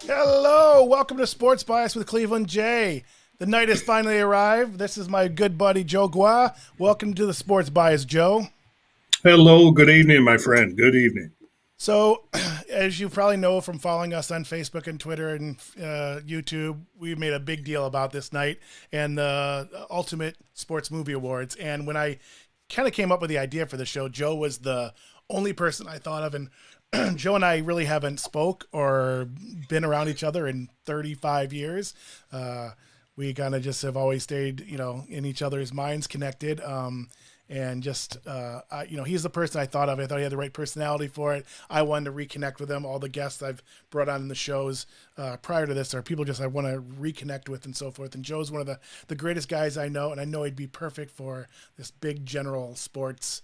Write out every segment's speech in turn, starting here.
Hello, welcome to Sports Bias with Cleveland J. The night has finally arrived. This is my good buddy Joe Gouin. Welcome to the Sports Bias, Joe. Hello, good evening, my friend. Good evening. So, as you probably know from following us on Facebook and Twitter and YouTube, we made a big deal about this night and the Ultimate Sports Movie Awards. And when I kind of came up with the idea for the show, Joe was the only person I thought of. And Joe and I really haven't spoke or been around each other in 35 years. We kind of just have always stayed, in each other's minds connected. And just, he's the person I thought of. I thought he had the right personality for it. I wanted to reconnect with him. All the guests I've brought on in the shows prior to this are people just I want to reconnect with and so forth. And Joe's one of the greatest guys I know, and I know he'd be perfect for this big general sports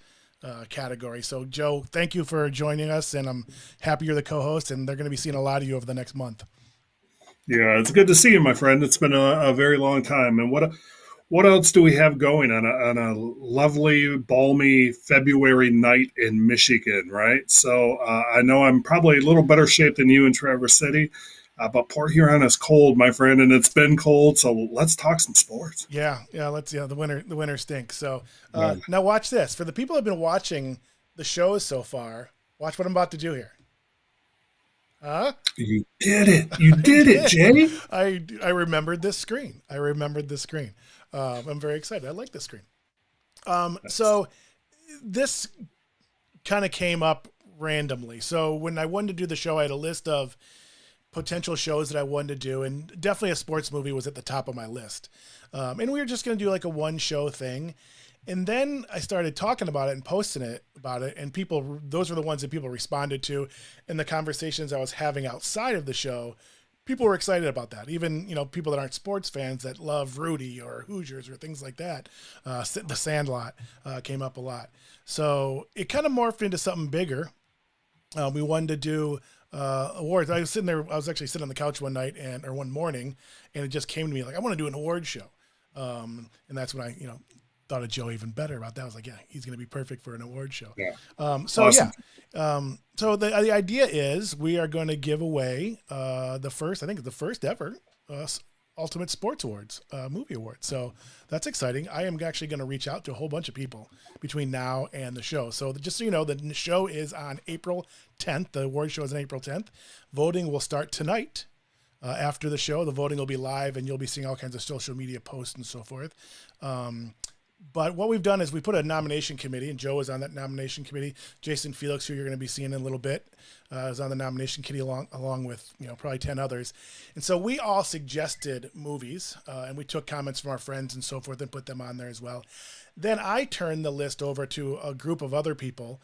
category. So, Joe, thank you for joining us, and I'm happy you're the co-host, and they're going to be seeing a lot of you over the next month. Yeah, it's good to see you, my friend. It's been a very long time. And what else do we have going on a lovely, balmy February night in Michigan, right? So I know I'm probably a little better shape than you in Traverse City, but Port Huron is cold, my friend, and it's been cold. So let's talk some sports. Yeah. The winter stinks. So Yeah. now watch this. For the people who have been watching the shows so far, watch what I'm about to do here. Huh? You did it. You did it, Jay. I remembered this screen. I'm very excited. I like this screen. So this kind of came up randomly. So when I wanted to do the show, I had a list of potential shows that I wanted to do, and definitely a sports movie was at the top of my list. And we were just going to do like a one show thing. And then I started talking about it and posting about it. And those were the ones that people responded to. And the conversations I was having outside of the show, people were excited about that. Even, people that aren't sports fans that love Rudy or Hoosiers or things like that. The Sandlot came up a lot. So it kind of morphed into something bigger. We wanted to do awards. I was actually sitting on the couch one night or one morning, and it just came to me like, I want to do an award show. And that's when I, thought of Joe even better about that. I was like, yeah, he's going to be perfect for an award show. Yeah. So Awesome. yeah. So the idea is we are going to give away the first ever Ultimate Sports Awards, movie awards. So that's exciting. I am actually going to reach out to a whole bunch of people between now and the show. So just so you know, the show is on April 10th. The award show is on April 10th. Voting will start tonight. After the show, the voting will be live, and you'll be seeing all kinds of social media posts and so forth. But what we've done is we put a nomination committee, and Joe is on that nomination committee. Jason Felix, who you're going to be seeing in a little bit, is on the nomination committee along with probably 10 others. And so we all suggested movies, and we took comments from our friends and so forth and put them on there as well. Then I turned the list over to a group of other people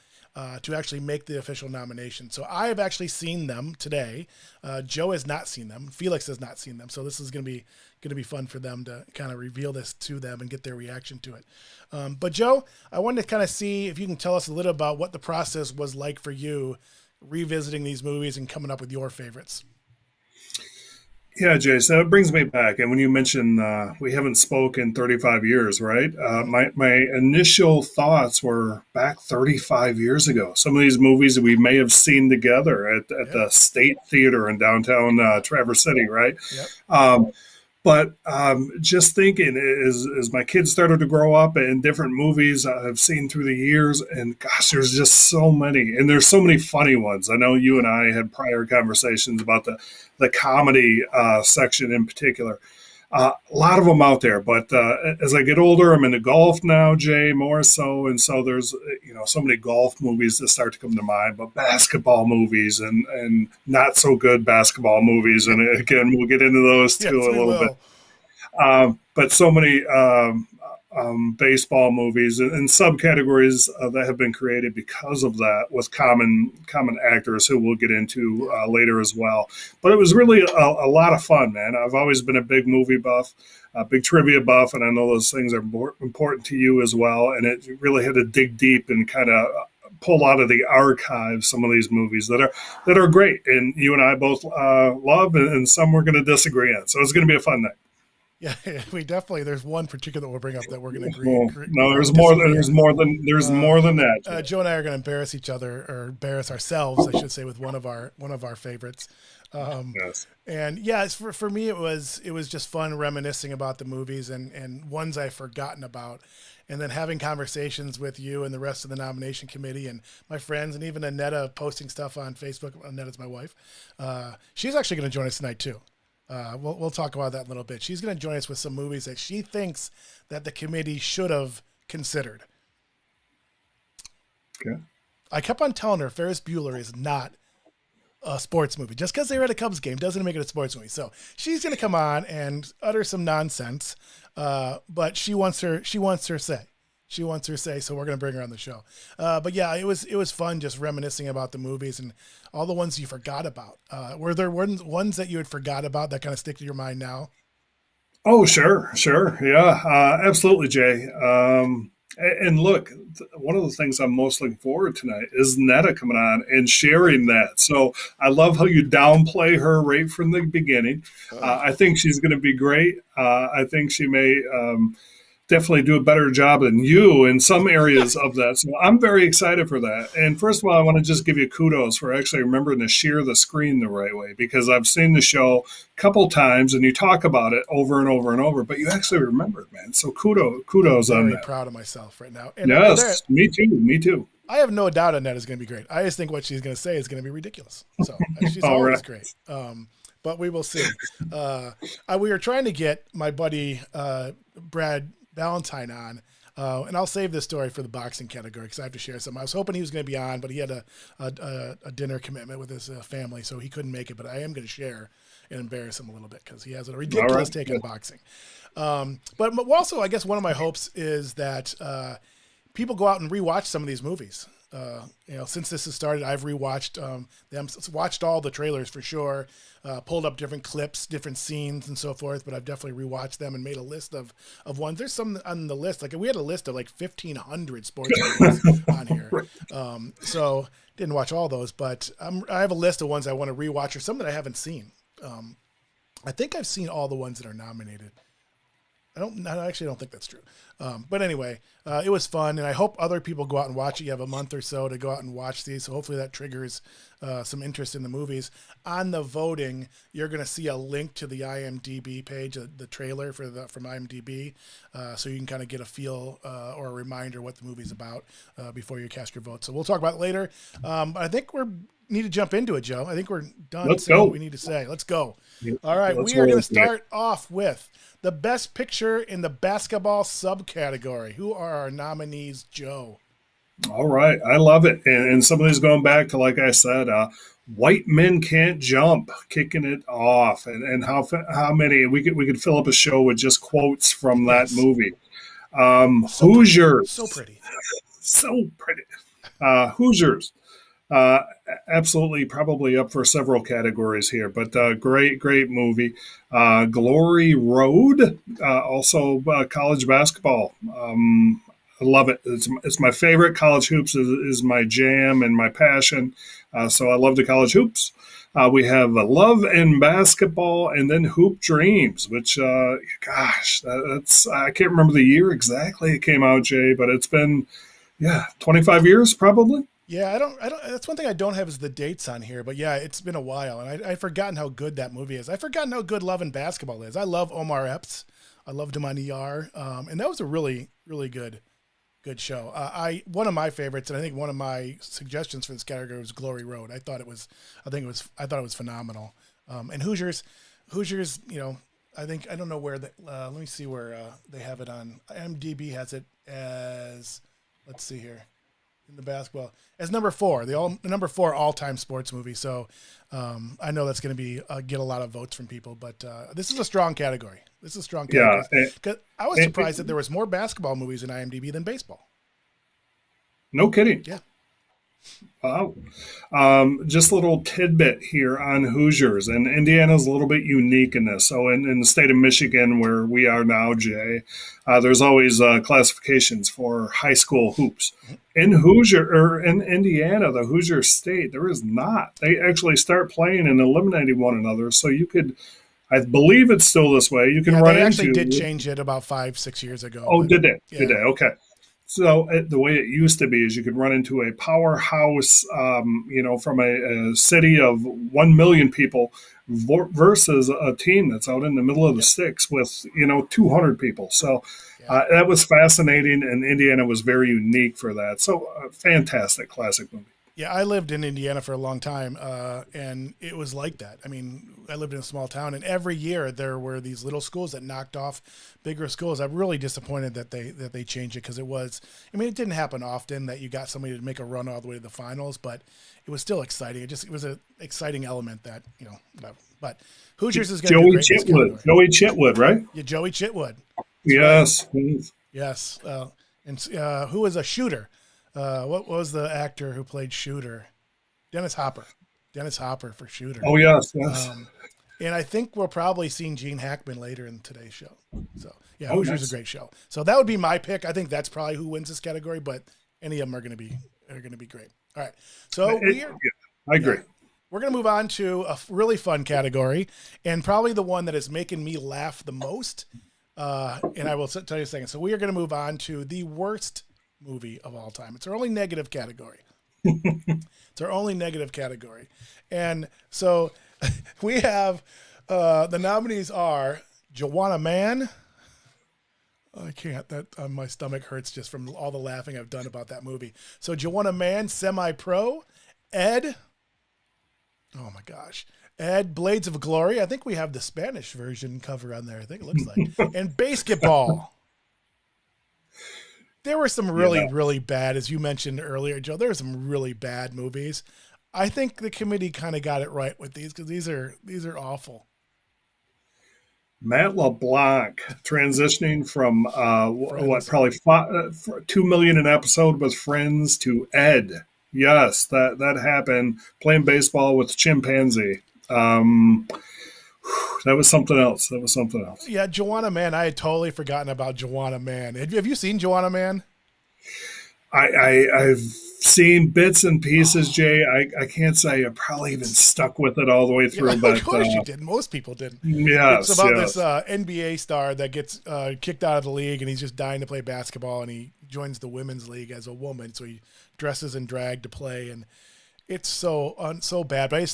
to actually make the official nomination. So I have actually seen them today. Joe has not seen them. Felix has not seen them. So this is going to be fun for them to kind of reveal this to them and get their reaction to it. But Joe, I wanted to kind of see if you can tell us a little about what the process was like for you revisiting these movies and coming up with your favorites. Yeah, Jay, so it brings me back. And when you mentioned we haven't spoken in 35 years, right? My initial thoughts were back 35 years ago. Some of these movies that we may have seen together at the State Theater in downtown Traverse City, right? Yep. But just thinking, as my kids started to grow up in different movies I've seen through the years, and gosh, there's just so many, and there's so many funny ones. I know you and I had prior conversations about the comedy section in particular. A lot of them out there, but as I get older, I'm into golf now, Jay, more so, and so there's so many golf movies that start to come to mind, but basketball movies and not so good basketball movies, and again, we'll get into those too Yes, a we little bit. will. But so many baseball movies and subcategories that have been created because of that with common actors who we'll get into later as well. But it was really a lot of fun, man. I've always been a big movie buff, a big trivia buff, and I know those things are important to you as well. And it really had to dig deep and kind of pull out of the archive some of these movies that are great, and you and I both love, and some we're going to disagree on. So it's going to be a fun night. Yeah, we definitely. There's one particular that we'll bring up that we're going to Well, no, or there's more. disagree on. There's Uh, more than that, Jay. Joe and I are going to embarrass each other, or embarrass ourselves, I should say, with one of our favorites. Um, Yes. and yeah, for me, it was just fun reminiscing about the movies and ones I've forgotten about, and then having conversations with you and the rest of the nomination committee and my friends, and even Annetta posting stuff on Facebook. Annetta's my wife. She's actually going to join us tonight too. We'll talk about that in a little bit. She's going to join us with some movies that she thinks that the committee should have considered. Okay. I kept on telling her Ferris Bueller is not a sports movie. Just because they were at a Cubs game doesn't make it a sports movie. So she's going to come on and utter some nonsense, but she wants her say. She wants her say, so we're going to bring her on the show. But yeah, it was fun just reminiscing about the movies and all the ones you forgot about. Were there ones that you had forgot about that kind of stick to your mind now? Oh, sure, sure, yeah, absolutely, Jay. And look, one of the things I'm most looking forward to tonight is Netta coming on and sharing that. So I love how you downplay her right from the beginning. I think she's going to be great. I think she may. Definitely do a better job than you in some areas of that. So I'm very excited for that. And first of all, I want to just give you kudos for actually remembering to share the screen the right way, because I've seen the show a couple times and you talk about it over and over and over, but you actually remember it, man. So kudos on Very that. proud of myself right now. And Yes, me too. Me too. I have no doubt Annette is going to be great. I just think what she's going to say is going to be ridiculous. So she's All always right. great. But we will see. We were trying to get my buddy Brad Valentine on, and I'll save this story for the boxing category because I have to share something. I was hoping he was going to be on, but he had a dinner commitment with his family, so he couldn't make it. But I am going to share and embarrass him a little bit because he has a All ridiculous right. take on boxing. But also, I guess one of my hopes is that people go out and rewatch some of these movies. Since this has started, I've rewatched them, watched all the trailers for sure, pulled up different clips, different scenes, and so forth. But I've definitely rewatched them and made a list of ones. There's some on the list. Like we had a list of like 1,500 sports movies on here. So didn't watch all those, but I have a list of ones I want to rewatch or some that I haven't seen. I think I've seen all the ones that are nominated. I actually don't think that's true. But anyway, it was fun, and I hope other people go out and watch it. You have a month or so to go out and watch these, so hopefully that triggers some interest in the movies. On the voting, you're going to see a link to the IMDb page, the trailer from IMDb, so you can kind of get a feel or a reminder what the movie's about before you cast your vote. So we'll talk about it later. But I think we need to jump into it, Joe. I think we're done Let's saying go. what we need to say. Let's go. All right, Let's we are going roll to with it. start off with the best picture in the basketball subcategory. Who are our nominees, Joe? All right, I love it, and some of these going back to, like I said, white men can't jump, kicking it off, and how many we could fill up a show with just quotes from that Yes. movie. So pretty. So Hoosiers, pretty. so pretty. Hoosiers, uh, absolutely, probably up for several categories here, but great movie. Glory Road, also college basketball. I love it. It's my favorite. College hoops is my jam and my passion. So I love the college hoops. We have Love and Basketball, and then Hoop Dreams, which, gosh, that's I can't remember the year exactly it came out, Jay, but it's been 25 years probably. Yeah, I don't. That's one thing I don't have is the dates on here. But yeah, it's been a while, and I've forgotten how good that movie is. I've forgotten how good Love and Basketball is. I love Omar Epps. I love Damani Yar, and that was a really, really good show. One of my favorites, and I think one of my suggestions for this category was Glory Road. I thought it was phenomenal. And Hoosiers, I don't know where let me see where they have it on. IMDb has it as, let's see here, in the basketball as number 4, the number 4 all-time sports movie. So I know that's going to be get a lot of votes from people, but this is a strong category. This is a strong category. Yeah, 'Cause I was surprised that there was more basketball movies in IMDb than baseball. no kidding. Yeah. Wow. Just a little tidbit here on Hoosiers, and Indiana's a little bit unique in this. So, in the state of Michigan, where we are now, Jay, there's always classifications for high school hoops. In Indiana, the Hoosier state, there is not. They actually start playing and eliminating one another. So you could I believe it's still this way. You can Yeah, run they actually into. did change it about 5, 6 years ago. Oh, But did they? Did they? yeah, Okay. So the way it used to be is you could run into a powerhouse, from a city of 1 million people versus a team that's out in the middle of the yeah, sticks with 200 people. So yeah. that was fascinating, and Indiana was very unique for that. So fantastic, classic movie. Yeah, I lived in Indiana for a long time, and it was like that. I mean, I lived in a small town, and every year there were these little schools that knocked off bigger schools. I'm really disappointed that they changed it because it was. I mean, it didn't happen often that you got somebody to make a run all the way to the finals, but it was still exciting. It was an exciting element that whatever. But Hoosiers is going to do Joey great in this Chitwood. category. Joey Chitwood, right? Yeah, Joey Chitwood. That's right. Yes. Yes, and who was a shooter? What was the actor who played Shooter? Dennis Hopper. Dennis Hopper for Shooter. Oh, yes. Yes. And I think we're probably seeing Gene Hackman later in today's show. So yeah, Oh, Hoosiers nice. is a great show. So that would be my pick. I think that's probably who wins this category, but any of them are going to be great. All right. So I agree. we're going to move on to a really fun category, and probably the one that is making me laugh the most. And I will tell you a second. So we are going to move on to the worst movie of all time. It's our only negative category. It's our only negative category. And so we have the nominees are Joanna Man. I can't. That my stomach hurts just from all the laughing I've done about that movie. So Joanna Man, Semi-Pro, Ed. Oh my gosh. Ed, Blades of Glory. I think we have the Spanish version cover on there. I think it looks like. And Basketball. There were some really bad, as you mentioned earlier, Joe. There were some really bad movies. I think the committee kind of got it right with these because these are awful. Matt LeBlanc transitioning from Friends. probably 2 million an episode with Friends to Ed. Yes, that happened. Playing baseball with chimpanzee. That was something else. Yeah, Joanna Man. I had totally forgotten about Joanna Man. Have you seen Joanna Man? I've seen bits and pieces, Jay. I can't say I probably even stuck with it all the way through, Yeah, but of course you did. Most people didn't. It's yes, about yes. this NBA star that gets kicked out of the league, and he's just dying to play basketball, and he joins the women's league as a woman, so he dresses in drag to play, and it's so bad. But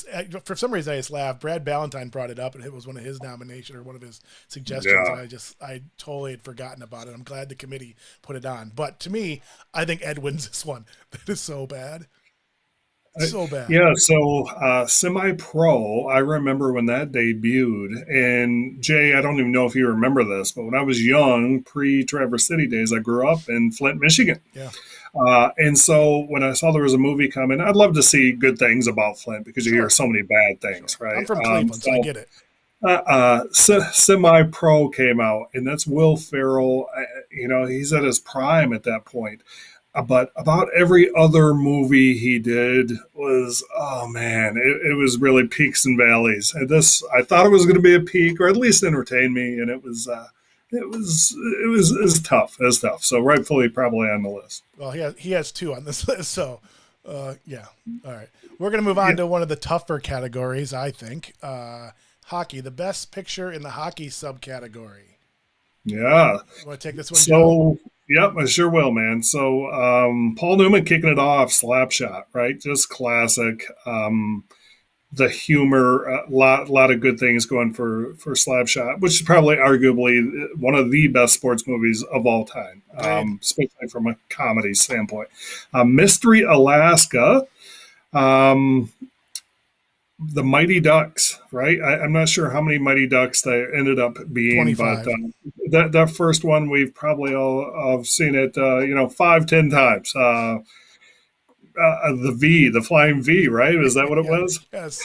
for some reason, I just laughed. Brad Ballantyne brought it up, and it was one of his nominations or one of his suggestions. Yeah. And I totally had forgotten about it. I'm glad the committee put it on. But to me, I think Ed wins this one. That is so bad. So bad. Yeah, so Semi-Pro, I remember when that debuted. And Jay, I don't even know if you remember this, but when I was young, pre-Traverse City days, I grew up in Flint, Michigan. Yeah. And so when I saw there was a movie coming, I'd love to see good things about Flint because you Sure. hear so many bad things, right? I'm from Cleveland, so I get it. Semi-Pro came out, and that's Will Ferrell. He's at his prime at that point. But about every other movie he did was, oh man, it was really peaks and valleys. And I thought it was going to be a peak, or at least entertain me, and it was tough. It was tough. So rightfully probably on the list. Well, he has two on this list, so yeah. All right, we're gonna move on to one of the tougher categories, I think. Hockey, the best picture in the hockey subcategory. Yeah. You want to take this one, Joe? Yep, I sure will, man. So, Paul Newman kicking it off, Slapshot, right? Just classic. The humor, a lot of good things going for Slapshot, which is probably arguably one of the best sports movies of all time, especially from a comedy standpoint. Mystery Alaska. The Mighty Ducks, right? I'm not sure how many Mighty Ducks they ended up being, 25. but that first one we've probably all seen it, 5-10 times. The Flying V, right? Is that what it was? Yes.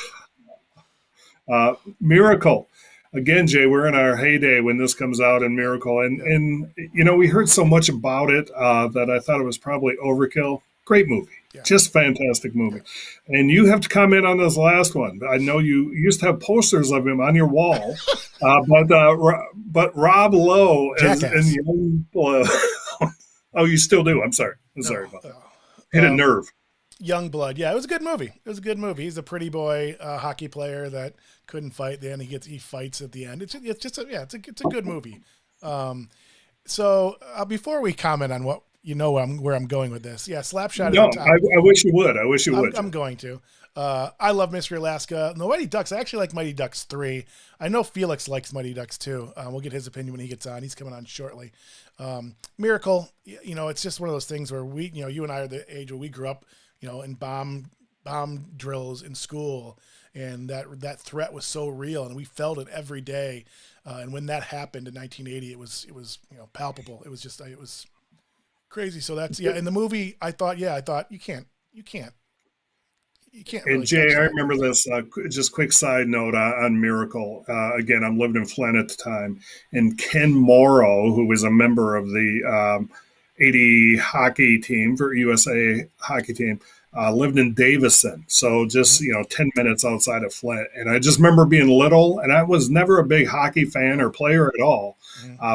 Miracle. Again, Jay, we're in our heyday when this comes out in Miracle, and we heard so much about it that I thought it was probably overkill. Great movie. Yeah. Just fantastic movie. Yeah. And you have to comment on this last one. I know you used to have posters of him on your wall, but Rob Lowe is in Young Blood. Oh, you still do? I'm sorry. Hit a nerve. Youngblood. Yeah, it was a good movie. It was a good movie. He's a pretty boy hockey player that couldn't fight. Then he fights at the end. It's just it's a good movie. So before we comment on what where I'm going with this, Slapshot is No, the top. I wish you would. I wish you would. I'm going to. I love Mystery Alaska. The Mighty Ducks. I actually like Mighty Ducks 3. I know Felix likes Mighty Ducks 2. We'll get his opinion when he gets on. He's coming on shortly. Miracle. It's just one of those things where you and I are the age where we grew up, in bomb drills in school, and that threat was so real, and we felt it every day. And when that happened in 1980, it was palpable. It was crazy. So that's in the movie. I thought you can't really. And Jay, I remember this. Just quick side note on Miracle. Again, I'm living in Flint at the time, and Ken Morrow, who was a member of the 80 hockey team for USA hockey team, lived in Davison, so just 10 minutes outside of Flint. And I just remember being little, and I was never a big hockey fan or player at all.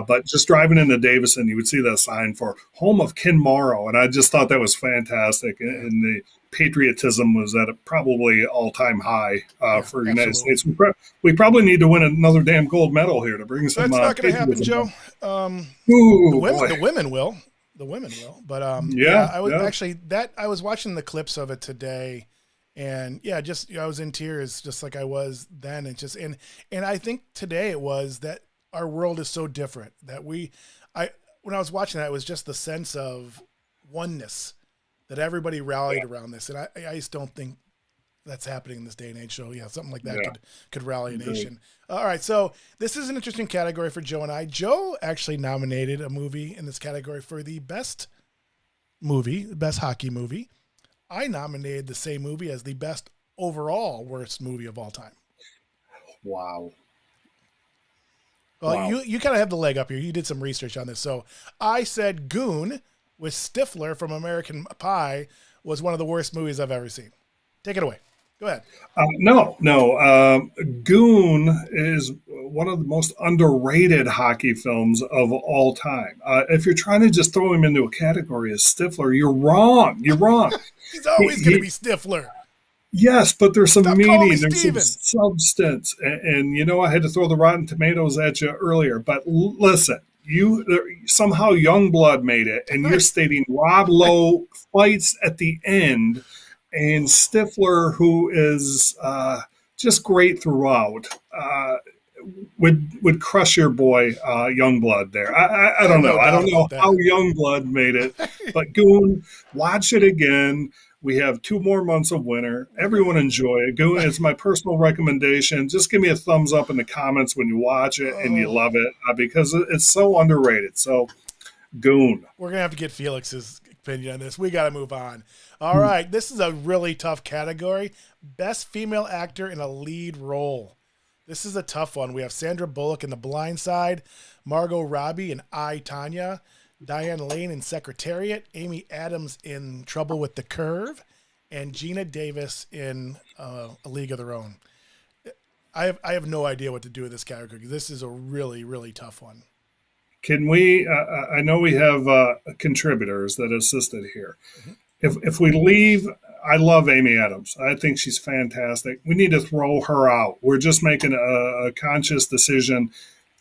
But just driving into Davison, you would see that sign for home of Ken Morrow, and I just thought that was fantastic. And the patriotism was at a probably all-time high for the United States. We probably need to win another damn gold medal here to bring some. That's not going to happen, Joe. The women will. The women will, but I was actually I was watching the clips of it today, and I was in tears just like I was then. And I think today it was that our world is so different that when I was watching that, it was just the sense of oneness that everybody rallied around this, and I just don't think that's happening in this day and age. So something like that could rally a nation. All right, so this is an interesting category for Joe and I. Joe actually nominated a movie in this category for the best hockey movie. I nominated the same movie as the best overall worst movie of all time. Wow. Well, you kind of have the leg up here. You did some research on this. So I said Gouin with Stifler from American Pie was one of the worst movies I've ever seen. Take it away. Go ahead. No. Goon is one of the most underrated hockey films of all time. If you're trying to just throw him into a category as Stifler, you're wrong. He's always going to be Stifler. Yes, but there's some meaning, there's Steven. some substance. And I had to throw the Rotten Tomatoes at you earlier. But listen, somehow Youngblood made it, and you're stating Rob Lowe fights at the end, and Stifler, who is just great throughout, would crush your boy Youngblood there. I don't know. I don't know how Youngblood made it, but Goon, watch it again. We have 2 more months of winter. Everyone enjoy it. Goon is my personal recommendation. Just give me a thumbs up in the comments when you watch it and you love it because it's so underrated. So, Goon. We're going to have to get Felix's opinion on this. We got to move on. All right. This is a really tough category. Best female actor in a lead role. This is a tough one. We have Sandra Bullock in The Blind Side, Margot Robbie in I, Tonya, Diane Lane in Secretariat, Amy Adams in Trouble with the Curve, and Gina Davis in A League of Their Own. I have no idea what to do with this category because this is a really, really tough one. Can we? I know we have contributors that assisted here. Mm-hmm. If we leave, I love Amy Adams. I think she's fantastic. We need to throw her out. We're just making a conscious decision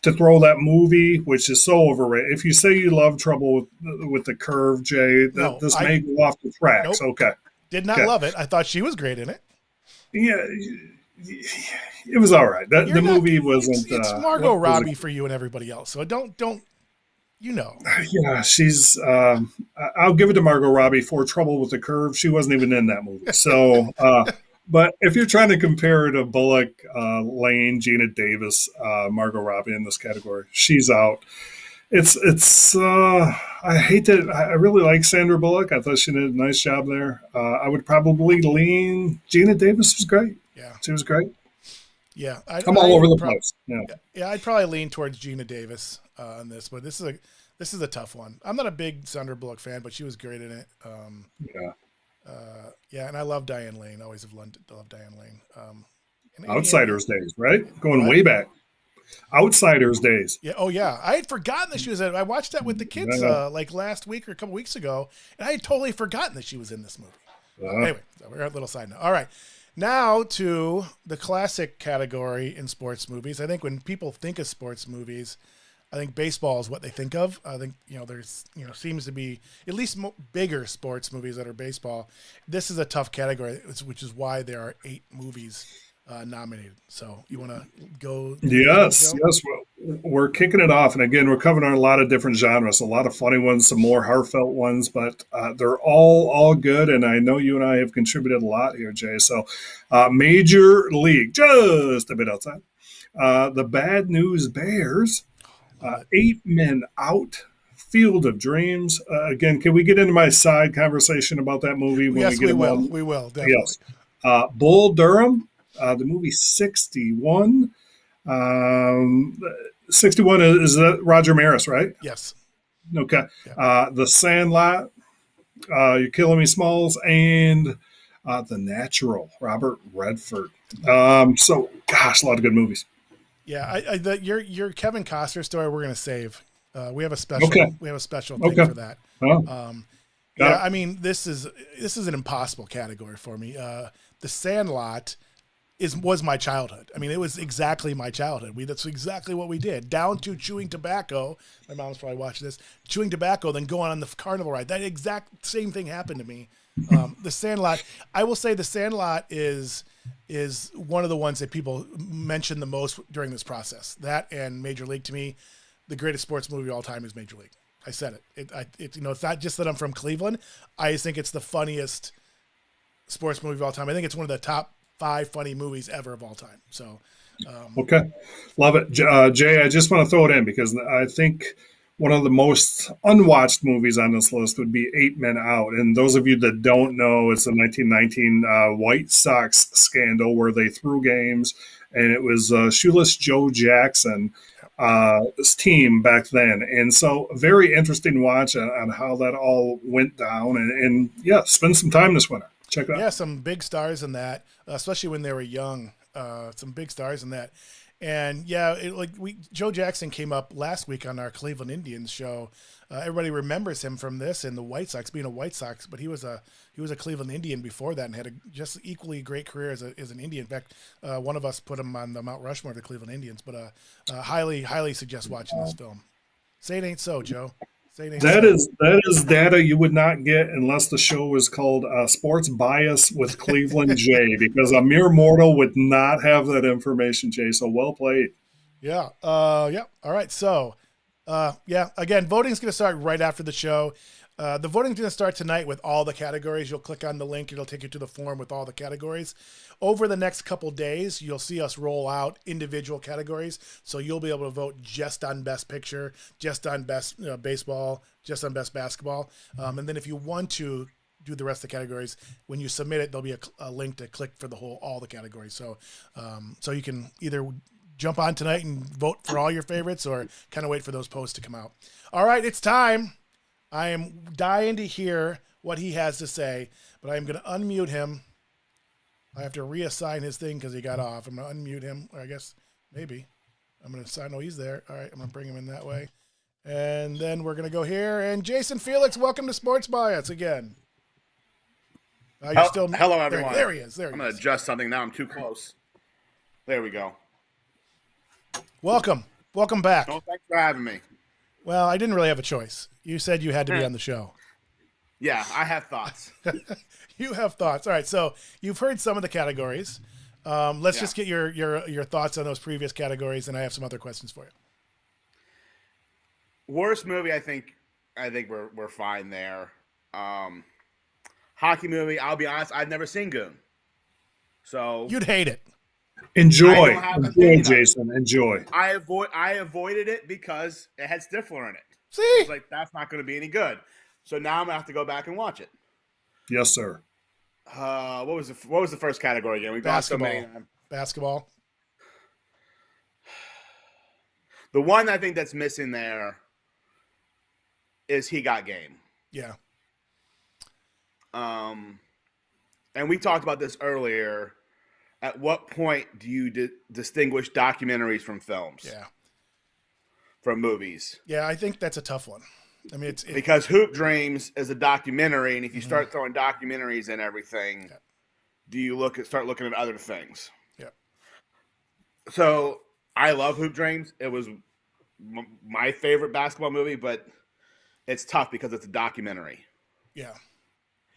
to throw that movie, which is so overrated. If you say you love Trouble with the Curve, Jay, this may go off the tracks. Nope. Okay. Did not love it. I thought she was great in it. Yeah, it was all right. The movie wasn't. It's Margot Robbie for you and everybody else. So don't. Yeah, she's. I'll give it to Margot Robbie for Trouble with the Curve. She wasn't even in that movie. So. But if you're trying to compare to Bullock, Lane, Gina Davis, Margot Robbie in this category, she's out. It's. I hate to. I really like Sandra Bullock. I thought she did a nice job there. I would probably lean. Gina Davis was great. Yeah, she was great. Yeah, I'm all over the place. Yeah, I'd probably lean towards Gina Davis on this, but this is a tough one. I'm not a big Sandra Bullock fan, but she was great in it. And I love Diane Lane. Always have loved Diane Lane. Outsiders days, right? Going way back. Outsiders days. Yeah. Oh, yeah. I had forgotten that she was in it. I watched that with the kids like last week or a couple weeks ago, and I had totally forgotten that she was in this movie. Anyway, so we're at a little side note. All right. Now to the classic category in sports movies. I think when people think of sports movies, I think baseball is what they think of. I think, there's, seems to be at least bigger sports movies that are baseball. This is a tough category, which is why there are 8 movies nominated. So you want to go? Yes, yes. We're kicking it off. And again, we're covering a lot of different genres, a lot of funny ones, some more heartfelt ones, but they're all good. And I know you and I have contributed a lot here, Jay. So Major League, just a bit outside. The Bad News Bears, 8 Men Out, Field of Dreams. Again, can we get into my side conversation about that movie when Yes, we get will. We will, definitely. Yes. Bull Durham, the movie 61. 61 is that Roger Maris, right? Yes. Okay. Yeah. The Sandlot, You're Killing Me, Smalls, and The Natural, Robert Redford. So, gosh, a lot of good movies. Yeah, your Kevin Costner story we're gonna save. We have a special thing for that. Yeah, I mean this is an impossible category for me. The Sandlot was my childhood. I mean, it was exactly my childhood. That's exactly what we did. Down to chewing tobacco. My mom's probably watching this. Chewing tobacco, then going on the carnival ride. That exact same thing happened to me. The Sandlot. I will say The Sandlot is one of the ones that people mention the most during this process. That and Major League, to me, the greatest sports movie of all time is Major League. I said it. It's not just that I'm from Cleveland. I just think it's the funniest sports movie of all time. I think it's one of the top 5 funny movies ever of all time. So, okay, love it, Jay. I just want to throw it in because I think one of the most unwatched movies on this list would be 8 Men Out. And those of you that don't know, it's a 1919 White Sox scandal where they threw games, and it was shoeless Joe Jackson, this team back then. And so very interesting watch on how that all went down. And yeah, spend some time this winter. Check it out. Yeah, some big stars in that, especially when they were young. Some big stars in that. And yeah, Joe Jackson came up last week on our Cleveland Indians show. Everybody remembers him from this and the White Sox, being a White Sox, but he was a Cleveland Indian before that and had a just equally great career as an Indian. In fact, one of us put him on the Mount Rushmore of the Cleveland Indians. But highly suggest watching this film. Say it ain't so, Joe. That is data you would not get unless the show was called Sports Bias with Cleveland Jay, because a mere mortal would not have that information, Jay. So well played. Yeah. Yeah. All right. So, again, voting's going to start right after the show. The voting's going to start tonight with all the categories. You'll click on the link. It'll take you to the form with all the categories. Over the next couple days, you'll see us roll out individual categories. So you'll be able to vote just on Best Picture, just on Best baseball, just on Best Basketball. And then if you want to do the rest of the categories, when you submit it, there'll be a link to click for all the categories. So, so you can either jump on tonight and vote for all your favorites or kind of wait for those posts to come out. All right, it's time. I am dying to hear what he has to say, but I am going to unmute him. I have to reassign his thing because he got off. I'm going to unmute him, or I guess maybe. I'm going to assign. Oh, he's there. All right, I'm going to bring him in that way. And then we're going to go here. And Jason Felix, welcome to Sports Bias again. You're still hello, everyone. There he is. I'm going to adjust something now. I'm too close. There we go. Welcome. Welcome back. Oh, thanks for having me. Well, I didn't really have a choice. You said you had to be on the show. Yeah, I have thoughts. You have thoughts. All right, so you've heard some of the categories. Let's just get your thoughts on those previous categories, and I have some other questions for you. Worst movie, I think we're fine there. Hockey movie, I'll be honest, I've never seen Gouin. So you'd hate it. Enjoy, Jason. Enjoy. I avoided it because it had Stifler in it. See, I was like, that's not going to be any good. So now I'm gonna have to go back and watch it. Yes, sir. What was the first category again? We got so many. Basketball. The one I think that's missing there is He Got Game. Yeah. And we talked about this earlier. At what point do you distinguish documentaries from films? Yeah. From movies? Yeah, I think that's a tough one. I mean, because Hoop Dreams is a documentary, and if you Mhm. start throwing documentaries and everything, Yeah. do you start looking at other things? Yeah. So I love Hoop Dreams. It was my favorite basketball movie, but it's tough because it's a documentary. Yeah.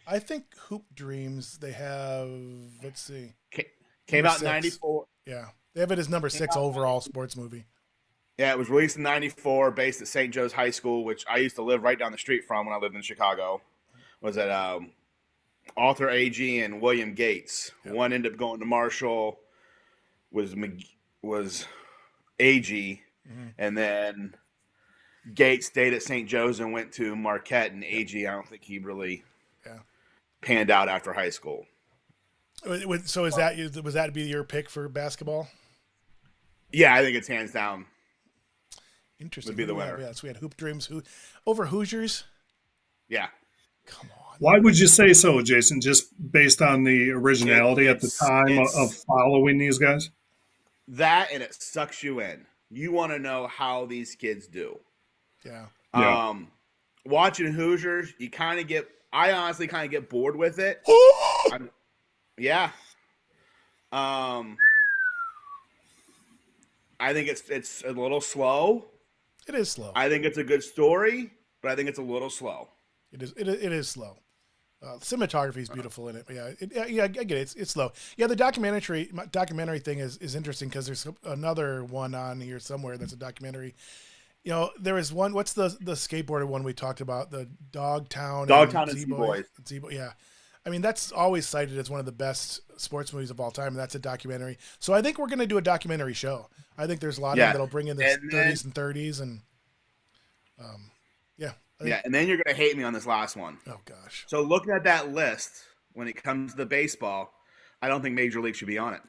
I think Hoop Dreams, they have, let's see. Came Number out in 6. '94. Yeah. They have it as number 6 overall sports movie. Yeah, it was released in '94, based at St. Joe's High School, which I used to live right down the street from when I lived in Chicago. Was it Arthur Agee and William Gates? Yep. One ended up going to Marshall, was Agee, and then Gates stayed at St. Joe's and went to Marquette, and Agee, I don't think he really panned out after high school. So was that to be your pick for basketball? Yeah, I think it's hands down. Interesting. Would be the winner. Yeah, so we had Hoop Dreams over Hoosiers. Yeah. Come on. Why would you say so, Jason? Just based on the originality at the time of following these guys? That, and it sucks you in. You want to know how these kids do. Yeah. Watching Hoosiers, I honestly kind of get bored with it. Yeah. I think it's a little slow. It is slow. I think it's a good story, but I think it's a little slow. It is slow. Cinematography is beautiful in it. But yeah, I get it. It's slow. Yeah, the documentary thing is interesting because there's another one on here somewhere that's a documentary. You know, there was one. What's the skateboarder one we talked about? The Dogtown and Z-Boys. Yeah. I mean, that's always cited as one of the best sports movies of all time, and that's a documentary. So I think we're going to do a documentary show. I think there's a lot of them that'll bring in the 30s and 30s, and and then you're going to hate me on this last one. Oh gosh. So looking at that list, when it comes to baseball, I don't think Major League should be on it.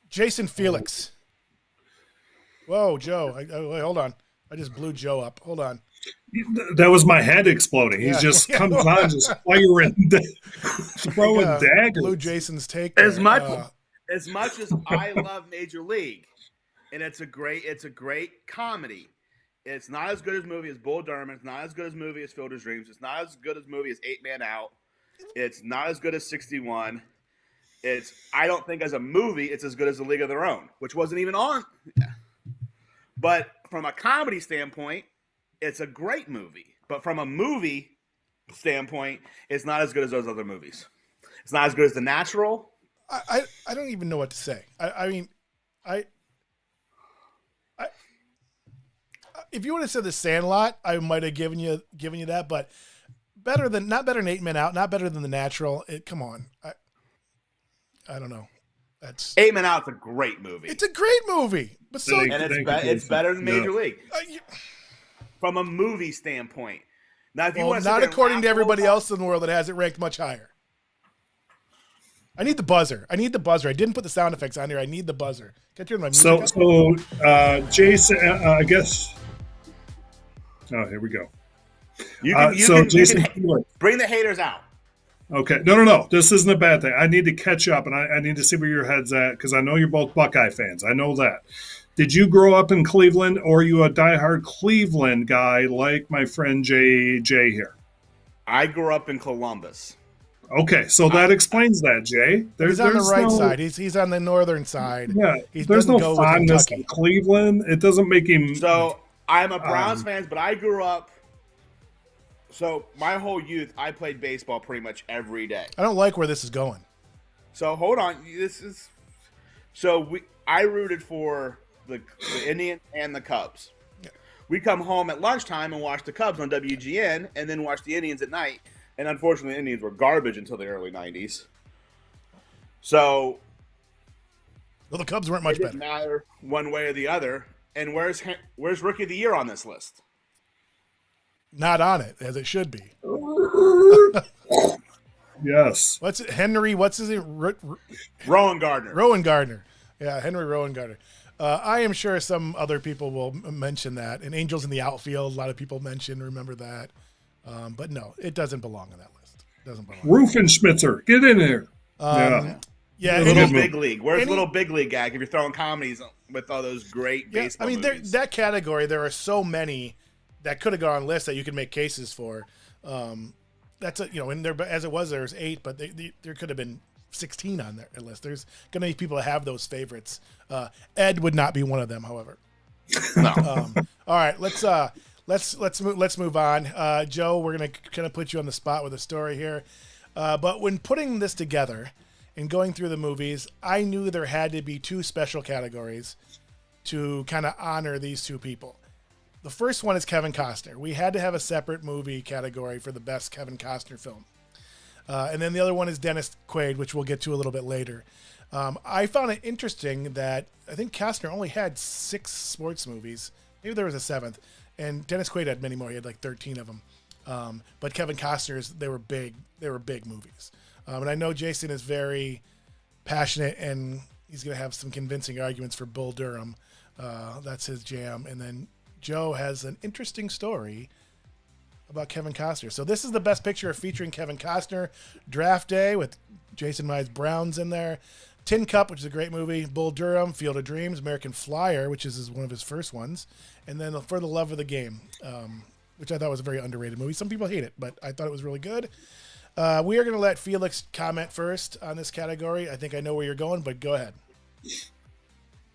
Jason Felix. Whoa, Joe. Wait, hold on. I just blew Joe up. Hold on. That was my head exploding. He just comes on, just firing, throwing daggers. Blew Jason's take there. As much as I love Major League, and it's a great comedy. It's not as good as movie as Bull Durham. It's not as good as movie as Fielder's Dreams. It's not as good as movie as 8 Man Out. It's not as good as 61. I don't think as a movie it's as good as A League of Their Own, which wasn't even on. But from a comedy standpoint, it's a great movie. But from a movie standpoint, it's not as good as those other movies. It's not as good as The Natural. I don't even know what to say. I mean, if you would have said The Sandlot, I might have given you that, but not better than 8 Men Out, not better than The Natural. Come on, I don't know. That's 8 Men Out's a great movie. It's a great movie, but it's better than Major League from a movie standpoint. Now, if you want to not according to everybody else in the world that has it ranked much higher. I need the buzzer. I didn't put the sound effects on here. I need the buzzer. Can you turn my music So Jason, I guess. Oh, here we go. Jason, bring the haters out. Okay. No. This isn't a bad thing. I need to catch up, and I need to see where your head's at, because I know you're both Buckeye fans. I know that. Did you grow up in Cleveland, or are you a diehard Cleveland guy like my friend Jay here? I grew up in Columbus. Okay, so that explains that, Jay. He's on the right side. He's on the northern side. Yeah, there's no fondness in Cleveland. It doesn't make him. So I'm a Browns fan, but I grew up. So my whole youth, I played baseball pretty much every day. I don't like where this is going. So hold on, I rooted for the Indians and the Cubs. Yeah. We come home at lunchtime and watch the Cubs on WGN, and then watch the Indians at night. And unfortunately, the Indians were garbage until the early 90s. So, the Cubs weren't much better. It didn't matter one way or the other. And where's Rookie of the Year on this list? Not on it, as it should be. Yes. What's it? Henry? What's his name? Rowan Gardner. Rowan Gardner. Yeah, Henry Rowan Gardner. I am sure some other people will mention that. And Angels in the Outfield, a lot of people remember that. But no, it doesn't belong on that list. It doesn't belong. Ruffenschmitzer, get in here. Yeah, Little Big League. Where's Little Big League, Gag? If you're throwing comedies with all those great baseball movies. That category, there are so many that could have gone on lists that you could make cases for. That's and there, as it was, there was 8, but there could have been 16 on their list. There's going to be people that have those favorites. Ed would not be one of them, however. No. All right, let's move on. Joe, we're going to kind of put you on the spot with a story here. But when putting this together and going through the movies, I knew there had to be 2 special categories to kind of honor these 2 people. The first one is Kevin Costner. We had to have a separate movie category for the best Kevin Costner film. And then the other one is Dennis Quaid, which we'll get to a little bit later. I found it interesting that I think Costner only had 6 sports movies. Maybe there was a 7th. And Dennis Quaid had many more. He had like 13 of them. But Kevin Costner's, they were big movies. And I know Jason is very passionate, and he's going to have some convincing arguments for Bull Durham. That's his jam. And then Joe has an interesting story about Kevin Costner. So this is the best picture featuring Kevin Costner. Draft Day with Jason Mize Brown's in there. Tin Cup, which is a great movie. Bull Durham, Field of Dreams, American Flyer, which is one of his first ones. And then For the Love of the Game, which I thought was a very underrated movie. Some people hate it, but I thought it was really good. We are going to let Felix comment first on this category. I think I know where you're going, but go ahead.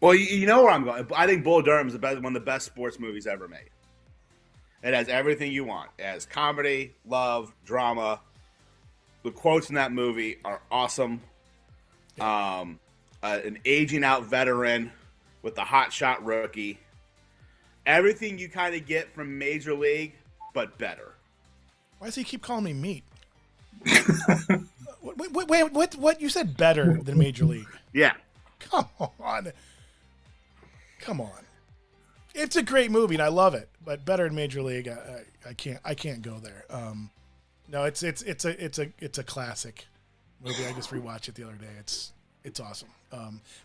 Well, you know where I'm going. I think Bull Durham is one of the best sports movies ever made. It has everything you want. It has comedy, love, drama. The quotes in that movie are awesome. An aging out veteran with the hotshot rookie. Everything you kind of get from Major League, but better. Why does he keep calling me meat? Wait, what? You said better than Major League. Yeah. Come on. It's a great movie and I love it, but better in Major League, I can't go there. No, it's a classic movie. I just rewatched it the other day. It's awesome.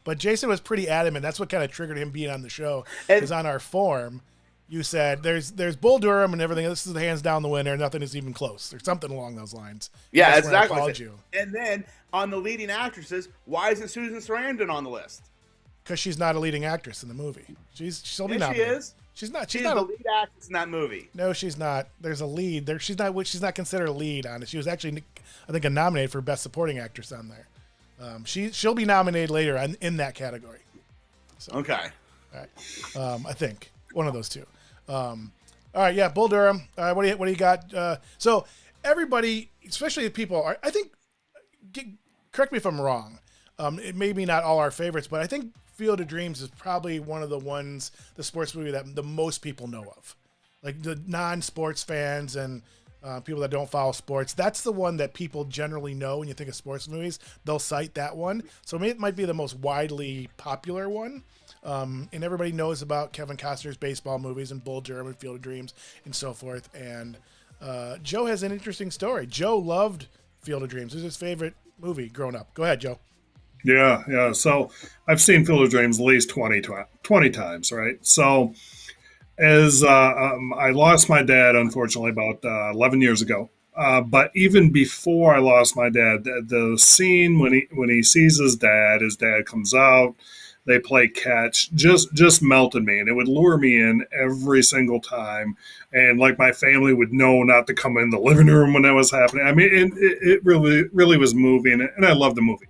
But Jason was pretty adamant. That's what kind of triggered him being on the show. Because on our form, you said there's Bull Durham and everything. This is the hands down the winner. Nothing is even close. There's something along those lines. Yeah, that's exactly. I called you. And then on the leading actresses, why isn't Susan Sarandon on the list? Because she's not a leading actress in the movie. She'll be Yes, nominated. she is. She's not. She's She's not the a lead actress in that movie. No, she's not. There's a lead there. She's not considered a lead on it. She was actually, I think, nominated for Best Supporting Actress on there. She'll be nominated later in that category. So, Okay. All right. I think one of those 2. All right. Yeah. Bull Durham. What do you got? So everybody, especially the people, I think. Correct me if I'm wrong. It may be not all our favorites, but I think Field of Dreams is probably one of the sports movie that the most people know of. Like the non-sports fans and people that don't follow sports. That's the one that people generally know when you think of sports movies. They'll cite that one. So it might be the most widely popular one. And everybody knows about Kevin Costner's baseball movies and Bull Durham and Field of Dreams and so forth. And Joe has an interesting story. Joe loved Field of Dreams. It was his favorite movie growing up. Go ahead, Joe. Yeah. So I've seen Field of Dreams at least 20 times, right? So as I lost my dad, unfortunately, about 11 years ago. But even before I lost my dad, the scene when he sees his dad comes out, they play catch, just melted me. And it would lure me in every single time. And like my family would know not to come in the living room when that was happening. I mean, it really was moving. And I love the movie.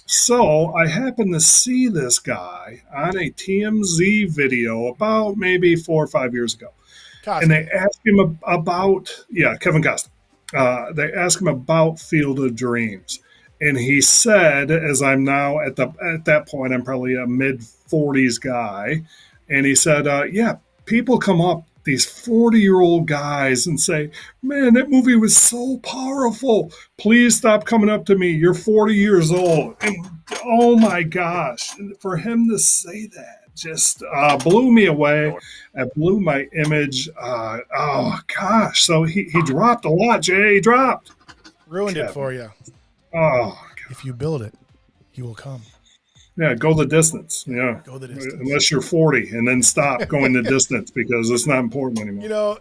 So I happened to see this guy on a TMZ video about maybe 4 or 5 years ago. Costner. And they asked him about, Kevin Costner. They asked him about Field of Dreams. And he said, as I'm now at that point, I'm probably a mid-40s guy. And he said, people come up, these 40-year-old guys, and say, man, that movie was so powerful. Please stop coming up to me. You're 40 years old. And oh, my gosh, for him to say that just blew me away. It blew my image. Oh, gosh. So he dropped a lot, Jay. He dropped. Ruined it for you. Oh, God. If you build it, he will come. Yeah, go the distance. Yeah. Go the distance. Unless you're 40 and then stop going the distance because it's not important anymore.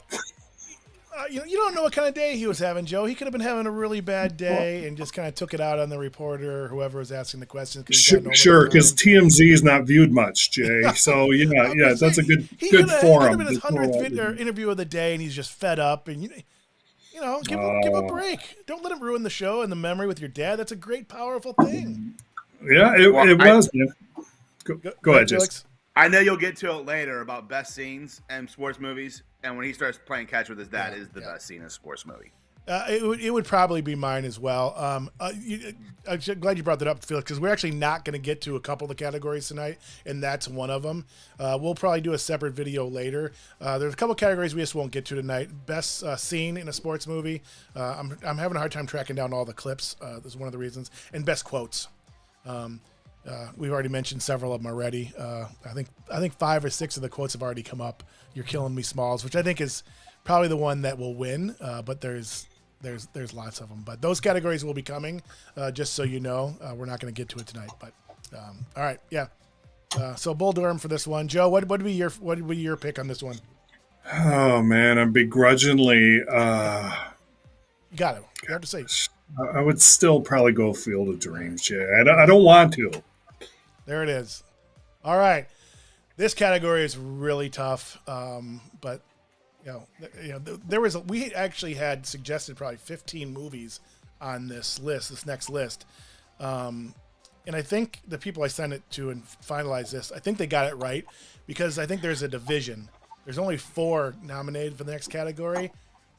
you don't know what kind of day he was having, Joe. He could have been having a really bad day and just kind of took it out on the reporter or whoever was asking the questions. Sure, because TMZ is not viewed much, Jay. So yeah, that's a good forum. He could have been his 100th interview of the day, and he's just fed up. And give him a break. Don't let him ruin the show and the memory with your dad. That's a great, powerful thing. Yeah, it was. Man. Go ahead, Felix. I know you'll get to it later about best scenes in sports movies, and when he starts playing catch with his dad, is the best scene in a sports movie. It would probably be mine as well. I'm glad you brought that up, Felix, because we're actually not going to get to a couple of the categories tonight, and that's one of them. We'll probably do a separate video later. There's a couple of categories we just won't get to tonight. Best scene in a sports movie. I'm having a hard time tracking down all the clips. That's one of the reasons. And best quotes. We've already mentioned several of them already. I think 5 or 6 of the quotes have already come up. You're killing me, Smalls, which I think is probably the one that will win. But there's lots of them. But those categories will be coming. Just so you know, we're not going to get to it tonight. But all right, yeah. So Bull Durham for this one, Joe. What would be your pick on this one? Oh man, I'm begrudgingly. You got it. You have to say. I would still probably go Field of Dreams, Jay. I don't want to. There it is. All right. This category is really tough, but we actually had suggested probably 15 movies on this next list, and I think the people I sent it to and finalized this, I think they got it right because I think there's a division. There's only 4 nominated for the next category.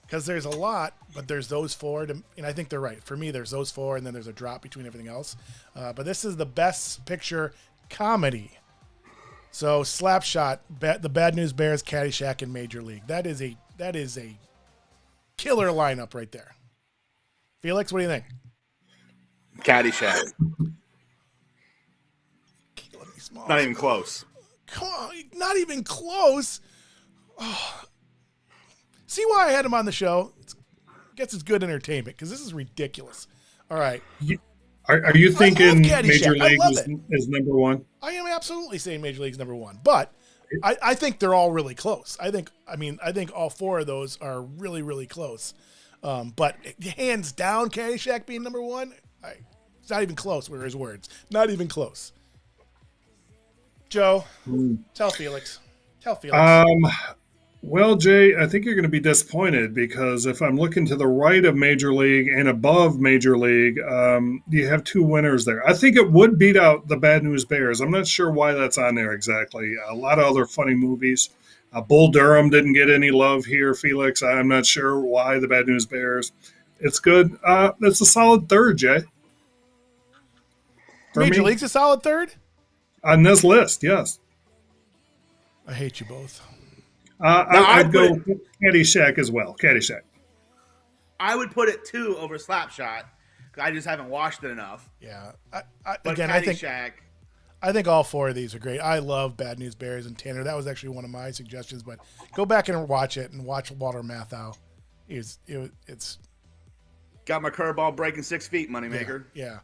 Because there's a lot, but there's those 4, and I think they're right. For me, there's those 4, and then there's a drop between everything else. But this is the best picture comedy. So Slapshot, the Bad News Bears, Caddyshack, and Major League. That is a killer lineup right there. Felix, what do you think? Caddyshack. Not even close. Come on, not even close. Oh. See why I had him on the show? I guess it's good entertainment because this is ridiculous. All right. Are you thinking Major League is number 1? I am absolutely saying Major League's number 1, but I think they're all really close. I think all 4 of those are really, really close. But hands down, Caddyshack being number 1, it's not even close. Were his words? Not even close. Joe, tell Felix. Well, Jay, I think you're going to be disappointed because if I'm looking to the right of Major League and above Major League, you have 2 winners there. I think it would beat out the Bad News Bears. I'm not sure why that's on there exactly. A lot of other funny movies. Bull Durham didn't get any love here, Felix. I'm not sure why the Bad News Bears. It's good. It's a solid 3rd, Jay. Major League's a solid 3rd? On this list, yes. I hate you both. I'd go Caddyshack as well. Caddyshack. I would put it 2 over Slapshot. I just haven't watched it enough. Yeah. Caddyshack. I think all 4 of these are great. I love Bad News Bears and Tanner. That was actually one of my suggestions, but go back and watch it and watch Walter Matthau. It's got my curveball breaking 6 feet, moneymaker. Yeah.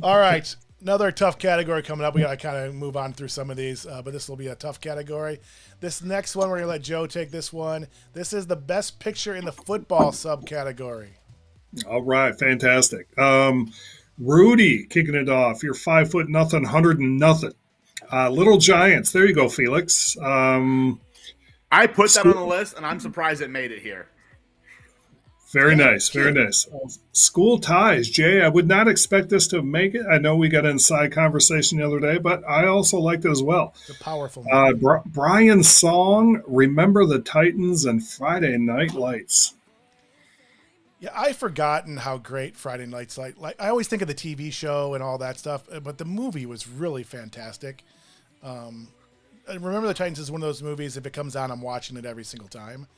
All right. Another tough category coming up. We got to kind of move on through some of these, but this will be a tough category. This next one, we're going to let Joe take this one. This is the best picture in the football subcategory. All right. Fantastic. Rudy kicking it off. You're 5'0", 100 and nothing. Little Giants. There you go, Felix. I put that on the list, and I'm surprised it made it here. Very nice, very nice. School Ties, Jay. I would not expect this to make it. I know we got an inside conversation the other day, but I also liked it as well. It's a powerful Brian's song, Remember the Titans and Friday Night Lights. Yeah, I've forgotten how great Friday Night Lights. Like I always think of the TV show and all that stuff, but the movie was really fantastic. Remember the Titans is one of those movies. If it comes on, I'm watching it every single time.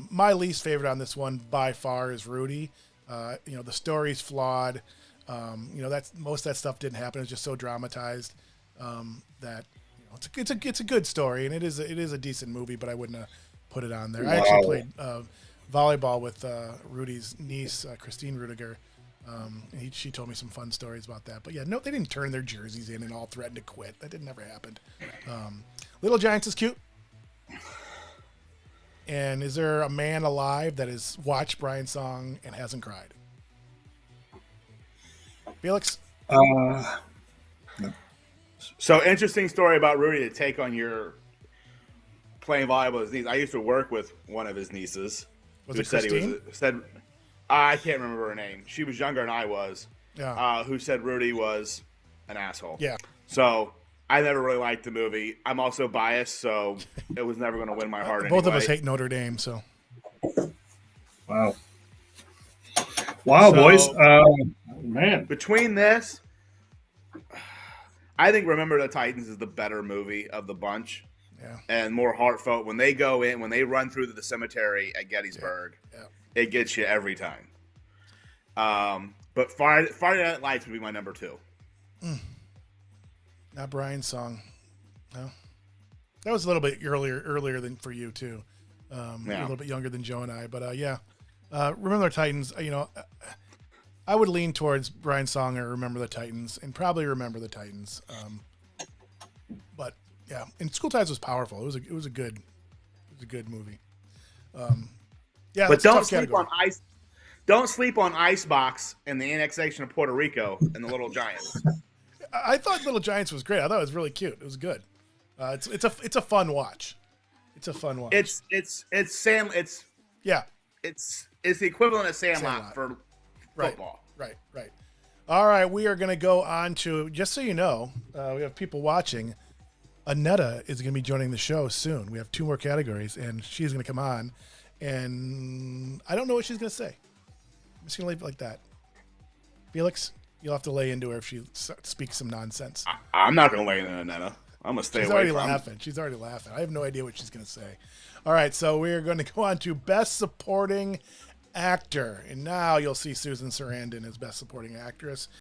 My least favorite on this one by far is Rudy. The story's flawed. That's most of that stuff didn't happen. It's just so dramatized that it's a good story and it is a decent movie, but I wouldn't have put it on there. Wow. I actually played volleyball with Rudy's niece, Christine Rudiger. She told me some fun stories about that. But yeah, no, they didn't turn their jerseys in and all threaten to quit. That never happened. Little Giants is cute. And is there a man alive that has watched Brian's song and hasn't cried? Felix? No. So interesting story about Rudy to take on your playing volleyball with his niece. I used to work with one of his nieces. Was who it said Christine? I can't remember her name. She was younger than I was. Yeah. Who said Rudy was an asshole. Yeah. So I never really liked the movie. I'm also biased, so it was never going to win my heart. Both of anyway. us hate Notre Dame, so. Wow. Wow, So- boys. Man. Between this, I think Remember the Titans is the better movie of the bunch. Yeah. And more heartfelt. When they go in, when they run through the cemetery at Gettysburg, Yeah. it gets you every time. But Friday Night Lights would be my number 2. Not Brian's song. No. That was a little bit earlier than for you too. A little bit younger than Joe and I, but yeah. Remember the Titans, I would lean towards Brian's song or Remember the Titans, and probably Remember the Titans. But yeah, and School Ties was powerful. It was a good movie. Yeah, But that's a don't tough sleep category. on Ice. Don't sleep on Icebox and the annexation of Puerto Rico and the Little Giants. I thought Little Giants was great. I thought it was really cute. It was good. It's a fun watch. It's a fun watch. It's yeah. It's the equivalent of Sandlot Sandlot. for Right. football. Right. All right, we are going to go on to, just so you know, we have people watching. Annetta is going to be joining the show soon. We have 2 more categories, and she's going to come on, and I don't know what she's going to say. I'm just going to leave it like that. Felix, you'll have to lay into her if she speaks some nonsense. I'm not going to lay in Annetta. I'm going to stay She's away already from laughing. She's already laughing. I have no idea what she's going to say. All right, so we're going to go on to Best Supporting Actor. And now you'll see Susan Sarandon as Best Supporting Actress.